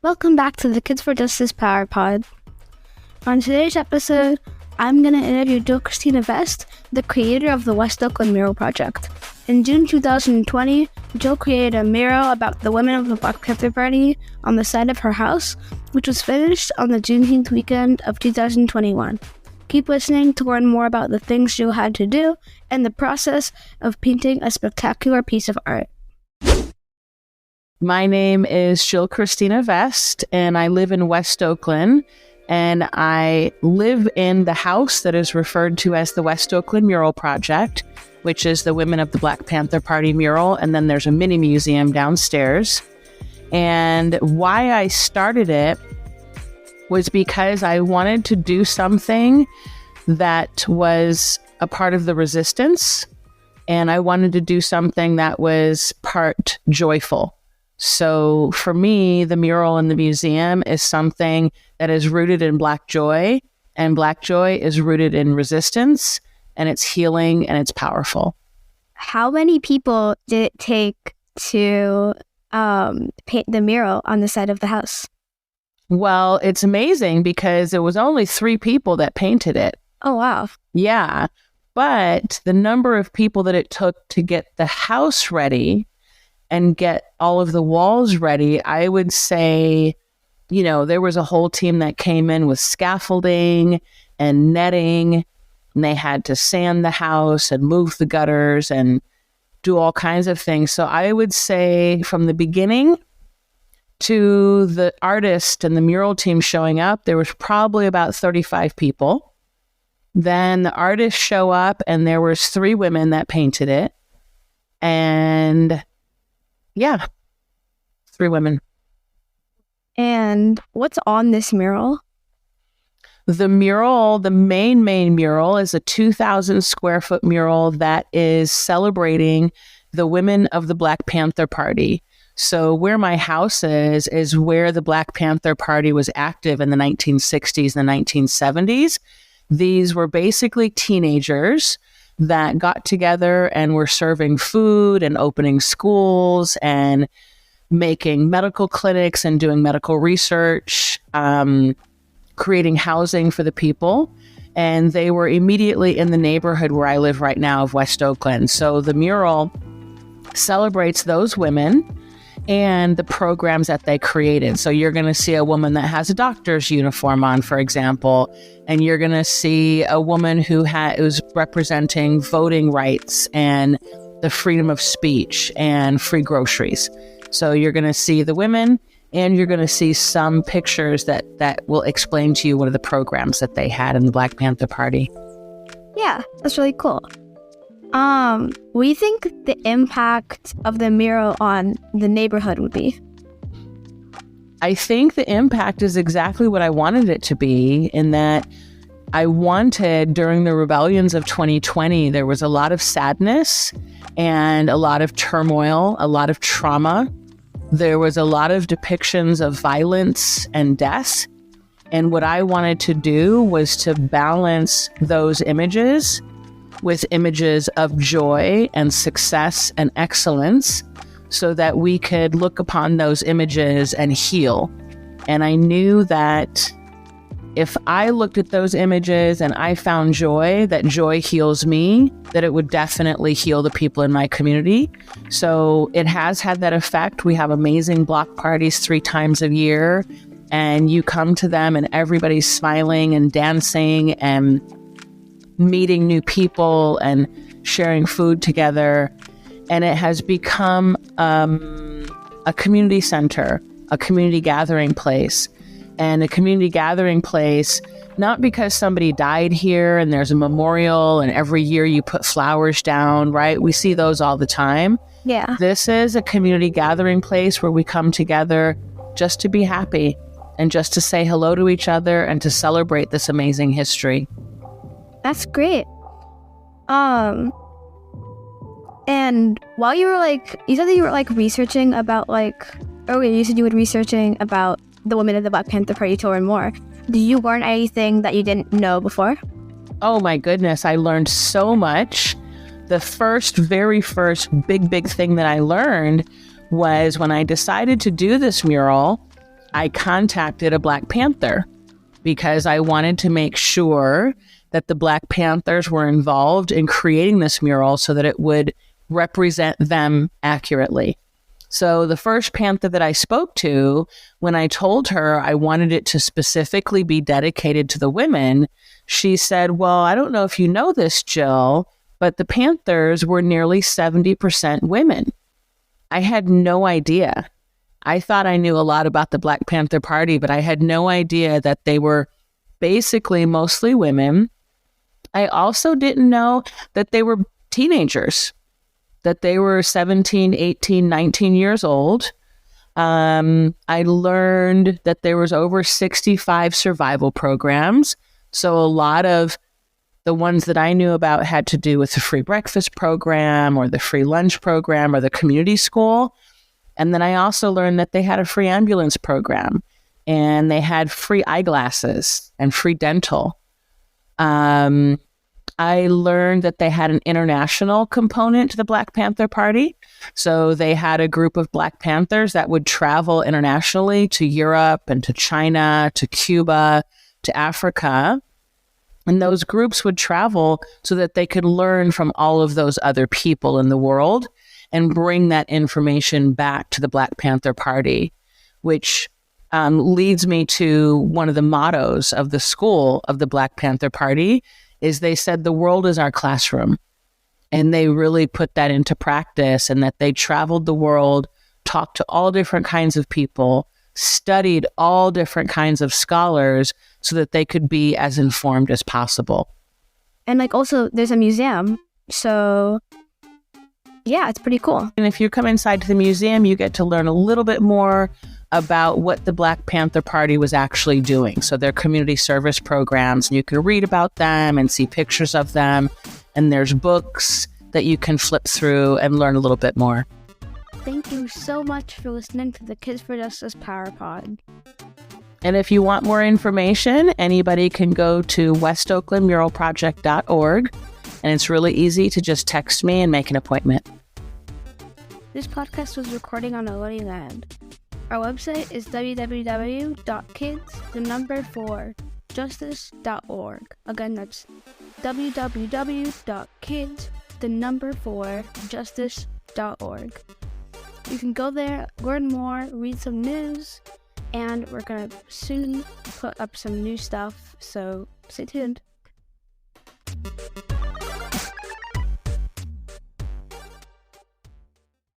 Welcome back to the Kids for Justice Power Pod. On today's episode, I'm going to interview Jilchristina Vest, the creator of the West Oakland Mural Project. In June 2020, Jill created a mural about the women of the Black Panther Party on the side of her house, which was finished on the Juneteenth weekend of 2021. Keep listening to learn more about the things Jill had to do and the process of painting a spectacular piece of art. My name is Jilchristina Vest, and I live in West Oakland, and I live in the house that is referred to as the West Oakland Mural Project, which is the Women of the Black Panther Party mural, and then there's a mini museum downstairs. And why I started it was because I wanted to do something that was a part of the resistance, and I wanted to do something that was part joyful. So for me, the mural in the museum is something that is rooted in Black joy, and Black joy is rooted in resistance, and it's healing, and it's powerful. How many people did it take to paint the mural on the side of the house? Well, it's amazing because it was only 3 people that painted it. Oh, wow. Yeah. But the number of people that it took to get the house ready and get all of the walls ready, I would say, there was a whole team that came in with scaffolding and netting, and they had to sand the house and move the gutters and do all kinds of things. So I would say from the beginning to the artist and the mural team showing up, there was probably about 35 people. Then the artists show up, and there was 3 women that painted it. And yeah, 3 women. And what's on this mural? The mural, the main mural, is a 2,000 square foot mural that is celebrating the women of the Black Panther Party. So where my house is where the Black Panther Party was active in the 1960s and the 1970s. These were basically teenagers that got together and were serving food and opening schools and making medical clinics and doing medical research, creating housing for the people. And they were immediately in the neighborhood where I live right now of West Oakland. So the mural celebrates those women and the programs that they created. So you're going to see a woman that has a doctor's uniform on, for example, and you're going to see a woman who's representing voting rights and the freedom of speech and free groceries. So you're going to see the women, and you're going to see some pictures that will explain to you what are the programs that they had in the Black Panther Party. Yeah, that's really cool. What do you think the impact of the mural on the neighborhood would be? I think the impact is exactly what I wanted it to be, in that I wanted, during the rebellions of 2020, there was a lot of sadness and a lot of turmoil, a lot of trauma. There was a lot of depictions of violence and death. And what I wanted to do was to balance those images with images of joy and success and excellence, so that we could look upon those images and heal. And I knew that if I looked at those images and I found joy, that joy heals me, that it would definitely heal the people in my community. So it has had that effect. We have amazing block parties 3 times a year, and you come to them and everybody's smiling and dancing and meeting new people and sharing food together. And it has become a community center, a community gathering place. And a community gathering place, not because somebody died here and there's a memorial and every year you put flowers down, right? We see those all the time. Yeah. This is a community gathering place where we come together just to be happy and just to say hello to each other and to celebrate this amazing history. That's great. And while you were you said that you were researching about you said you were researching about the women of the Black Panther Party to learn more. Did you learn anything that you didn't know before? Oh my goodness, I learned so much. The very first big thing that I learned was when I decided to do this mural, I contacted a Black Panther because I wanted to make sure that the Black Panthers were involved in creating this mural so that it would represent them accurately. So the first Panther that I spoke to, when I told her I wanted it to specifically be dedicated to the women, she said, well, I don't know if you know this, Jill, but the Panthers were nearly 70% women. I had no idea. I thought I knew a lot about the Black Panther Party, but I had no idea that they were basically mostly women. I also didn't know that they were teenagers, that they were 17, 18, 19 years old. I learned that there was over 65 survival programs. So a lot of the ones that I knew about had to do with the free breakfast program or the free lunch program or the community school. And then I also learned that they had a free ambulance program and they had free eyeglasses and free dental. I learned that they had an international component to the Black Panther Party. So they had a group of Black Panthers that would travel internationally to Europe and to China, to Cuba, to Africa. And those groups would travel so that they could learn from all of those other people in the world and bring that information back to the Black Panther Party, which leads me to one of the mottos of the school of the Black Panther Party, is they said the world is our classroom. And they really put that into practice, and that they traveled the world, talked to all different kinds of people, studied all different kinds of scholars so that they could be as informed as possible. And like also there's a museum. So yeah, it's pretty cool. And if you come inside to the museum, you get to learn a little bit more about what the Black Panther Party was actually doing. So their community service programs, and you can read about them and see pictures of them. And there's books that you can flip through and learn a little bit more. Thank you so much for listening to the Kids for Justice Power Pod. And if you want more information, anybody can go to westoaklandmuralproject.org. And it's really easy to just text me and make an appointment. This podcast was recorded on a lonely land. Our website is www.kids4justice.org. Again, that's www.kids4justice.org. You can go there, learn more, read some news, and we're going to soon put up some new stuff, so stay tuned.